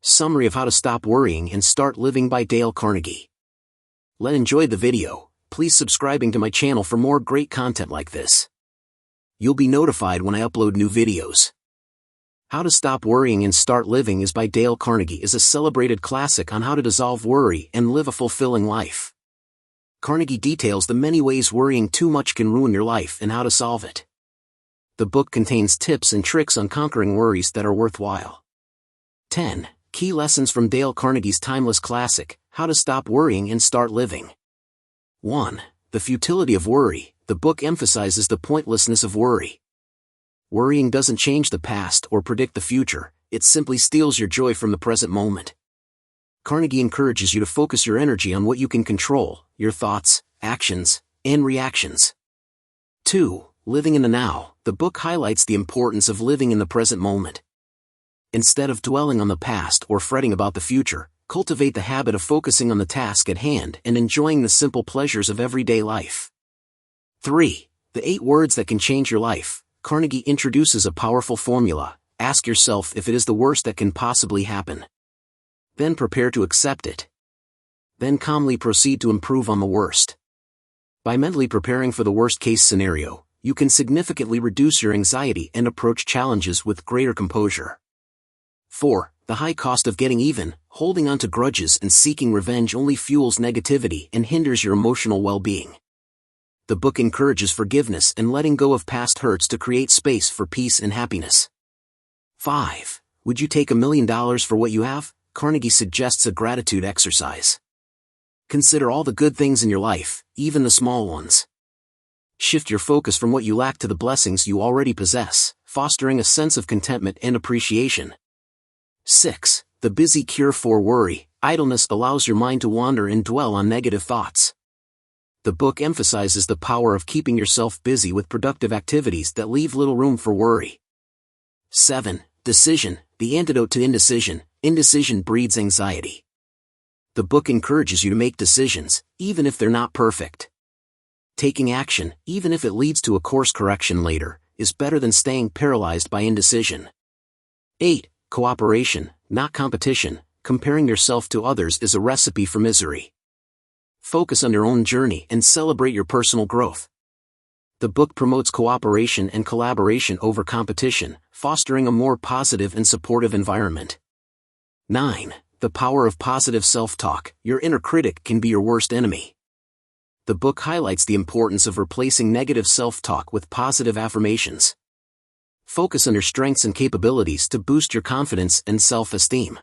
Summary of How to Stop Worrying and Start Living by Dale Carnegie. Enjoyed the video. Please subscribing to my channel for more great content like this. You'll be notified when I upload new videos. How to Stop Worrying and Start Living is by Dale Carnegie is a celebrated classic on how to dissolve worry and live a fulfilling life. Carnegie details the many ways worrying too much can ruin your life and how to solve it. The book contains tips and tricks on conquering worries that are worthwhile. 10. Key Lessons from Dale Carnegie's timeless classic, How to Stop Worrying and Start Living. 1. The Futility of Worry. The book emphasizes the pointlessness of worry. Worrying doesn't change the past or predict the future, it simply steals your joy from the present moment. Carnegie encourages you to focus your energy on what you can control, your thoughts, actions, and reactions. 2. Living in the now. The book highlights the importance of living in the present moment. Instead of dwelling on the past or fretting about the future, cultivate the habit of focusing on the task at hand and enjoying the simple pleasures of everyday life. 3. The 8 Words That Can Change Your Life. Carnegie introduces a powerful formula. Ask yourself if it is the worst that can possibly happen. Then prepare to accept it. Then calmly proceed to improve on the worst. By mentally preparing for the worst-case scenario, you can significantly reduce your anxiety and approach challenges with greater composure. 4. The High Cost of Getting Even. Holding on to grudges and seeking revenge only fuels negativity and hinders your emotional well-being. The book encourages forgiveness and letting go of past hurts to create space for peace and happiness. 5. Would you take $1 million for what you have? Carnegie suggests a gratitude exercise. Consider all the good things in your life, even the small ones. Shift your focus from what you lack to the blessings you already possess, fostering a sense of contentment and appreciation. 6. The Busy Cure for Worry. Idleness allows your mind to wander and dwell on negative thoughts. The book emphasizes the power of keeping yourself busy with productive activities that leave little room for worry. 7. Decision. The Antidote to Indecision. Indecision breeds anxiety. The book encourages you to make decisions, even if they're not perfect. Taking action, even if it leads to a course correction later, is better than staying paralyzed by indecision. 8. Cooperation, not competition. Comparing yourself to others is a recipe for misery. Focus on your own journey and celebrate your personal growth. The book promotes cooperation and collaboration over competition, fostering a more positive and supportive environment. 9. The Power of Positive Self-Talk. Your inner critic can be your worst enemy. The book highlights the importance of replacing negative self-talk with positive affirmations. Focus on your strengths and capabilities to boost your confidence and self-esteem.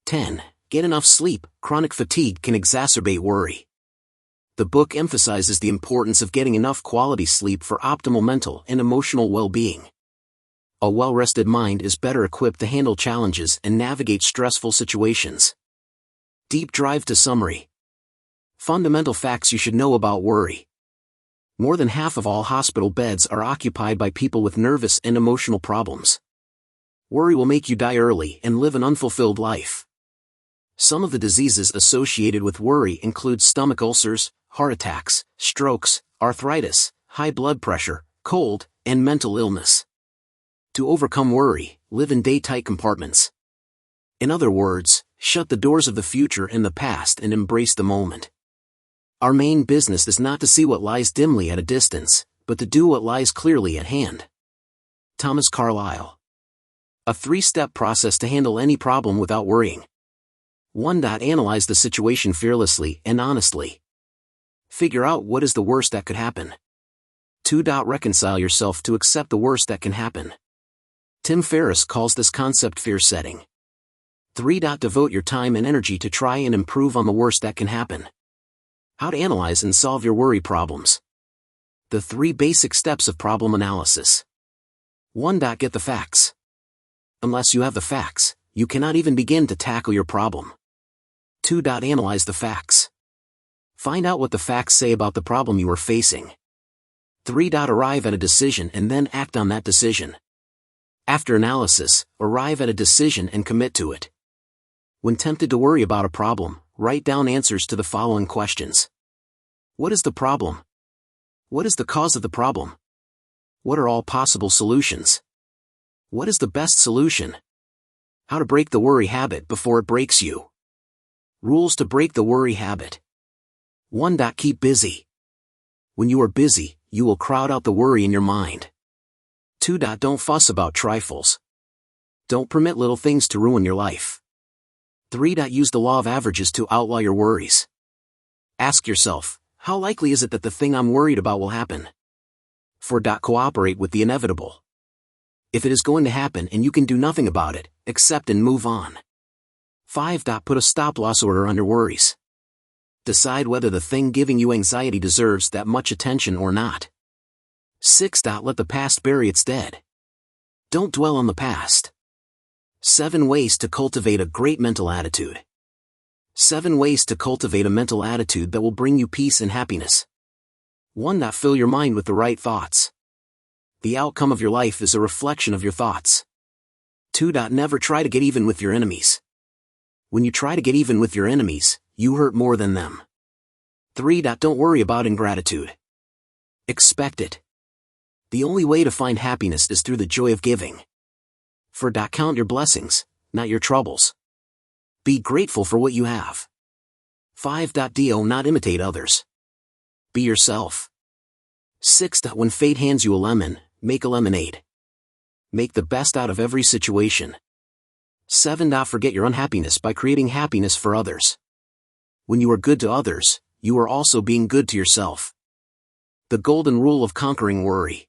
10. Get enough sleep. Chronic fatigue can exacerbate worry. The book emphasizes the importance of getting enough quality sleep for optimal mental and emotional well-being. A well-rested mind is better equipped to handle challenges and navigate stressful situations. Deep dive to summary. Fundamental facts you should know about worry. More than half of all hospital beds are occupied by people with nervous and emotional problems. Worry will make you die early and live an unfulfilled life. Some of the diseases associated with worry include stomach ulcers, heart attacks, strokes, arthritis, high blood pressure, cold, and mental illness. To overcome worry, live in day-tight compartments. In other words, shut the doors of the future and the past and embrace the moment. Our main business is not to see what lies dimly at a distance, but to do what lies clearly at hand. Thomas Carlyle. A 3-step process to handle any problem without worrying. 1. Analyze the situation fearlessly and honestly. Figure out what is the worst that could happen. 2. Reconcile yourself to accept the worst that can happen. Tim Ferriss calls this concept fear setting. 3. Devote your time and energy to try and improve on the worst that can happen. How to analyze and solve your worry problems. The 3 basic steps of problem analysis. 1. Get the facts. Unless you have the facts, you cannot even begin to tackle your problem. 2. Analyze the facts. Find out what the facts say about the problem you are facing. 3. Arrive at a decision and then act on that decision. After analysis, arrive at a decision and commit to it. When tempted to worry about a problem, write down answers to the following questions. What is the problem? What is the cause of the problem? What are all possible solutions? What is the best solution? How to break the worry habit before it breaks you. Rules to break the worry habit. 1. Keep busy. When you are busy, you will crowd out the worry in your mind. 2. Don't fuss about trifles. Don't permit little things to ruin your life. 3. Use the law of averages to outlaw your worries. Ask yourself, how likely is it that the thing I'm worried about will happen? 4. Cooperate with the inevitable. If it is going to happen and you can do nothing about it, accept and move on. 5. Put a stop-loss order on your worries. Decide whether the thing giving you anxiety deserves that much attention or not. 6. Let the past bury its dead. Don't dwell on the past. 7 ways to cultivate a great mental attitude. 7 ways to cultivate a mental attitude that will bring you peace and happiness. 1. Fill your mind with the right thoughts. The outcome of your life is a reflection of your thoughts. 2. Never try to get even with your enemies. When you try to get even with your enemies, you hurt more than them. 3. Don't worry about ingratitude. Expect it. The only way to find happiness is through the joy of giving. 4. Count your blessings, not your troubles. Be grateful for what you have. 5. Do not imitate others. Be yourself. 6. When fate hands you a lemon, make a lemonade. Make the best out of every situation. 7. Forget your unhappiness by creating happiness for others. When you are good to others, you are also being good to yourself. The golden rule of conquering worry.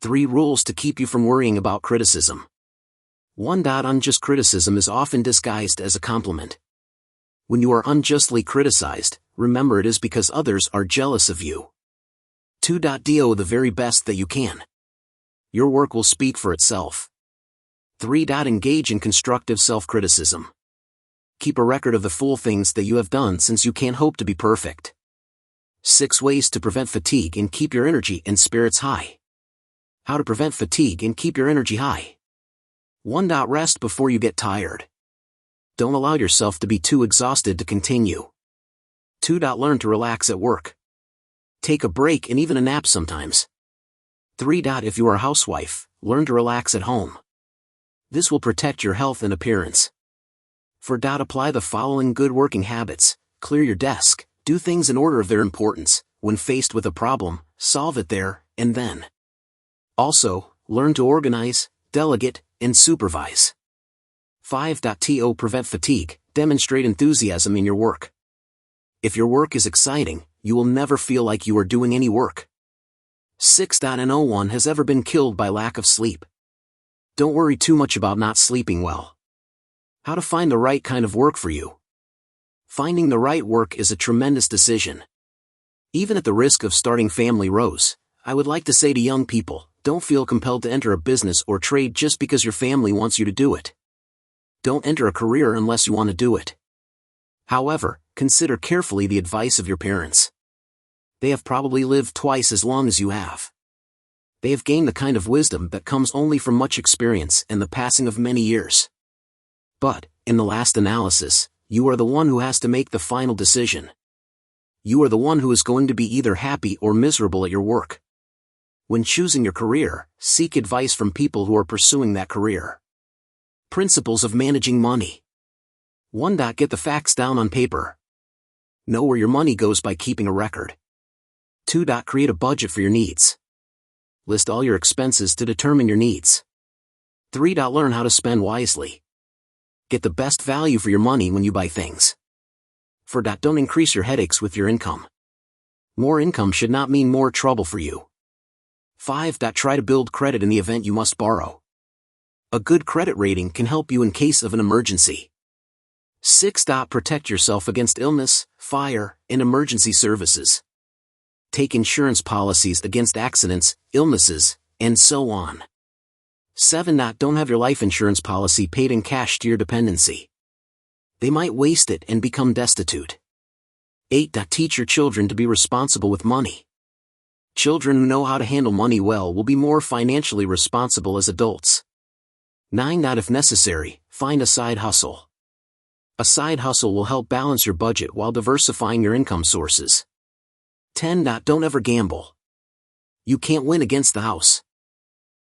3 rules to keep you from worrying about criticism. 1. Unjust criticism is often disguised as a compliment. When you are unjustly criticized, remember it is because others are jealous of you. 2. Do the very best that you can. Your work will speak for itself. 3. Engage in constructive self-criticism. Keep a record of the full things that you have done since you can't hope to be perfect. 6 ways to prevent fatigue and keep your energy and spirits high. How to prevent fatigue and keep your energy high. 1. Rest before you get tired. Don't allow yourself to be too exhausted to continue. 2. Learn to relax at work. Take a break and even a nap sometimes. 3. If you are a housewife, learn to relax at home. This will protect your health and appearance. 4. Apply the following good working habits. Clear your desk, do things in order of their importance. When faced with a problem, solve it there and then. Also, learn to organize, delegate, and supervise. 5. Prevent fatigue, demonstrate enthusiasm in your work. If your work is exciting, you will never feel like you are doing any work. 6. No one has ever been killed by lack of sleep. Don't worry too much about not sleeping well. How to find the right kind of work for you. Finding the right work is a tremendous decision. Even at the risk of starting family rows, I would like to say to young people, don't feel compelled to enter a business or trade just because your family wants you to do it. Don't enter a career unless you want to do it. However, consider carefully the advice of your parents. They have probably lived twice as long as you have. They have gained the kind of wisdom that comes only from much experience and the passing of many years. But, in the last analysis, you are the one who has to make the final decision. You are the one who is going to be either happy or miserable at your work. When choosing your career, seek advice from people who are pursuing that career. Principles of managing money. 1. Get the facts down on paper. Know where your money goes by keeping a record. 2. Create a budget for your needs. List all your expenses to determine your needs. 3. Learn how to spend wisely. Get the best value for your money when you buy things. 4. Don't increase your headaches with your income. More income should not mean more trouble for you. 5. Try to build credit in the event you must borrow. A good credit rating can help you in case of an emergency. 6. Protect yourself against illness, fire, and emergency services. Take insurance policies against accidents, illnesses, and so on. 7. Don't have your life insurance policy paid in cash to your dependency. They might waste it and become destitute. 8. Teach your children to be responsible with money. Children who know how to handle money well will be more financially responsible as adults. 9. If necessary, find a side hustle. A side hustle will help balance your budget while diversifying your income sources. 10. Don't ever gamble. You can't win against the house.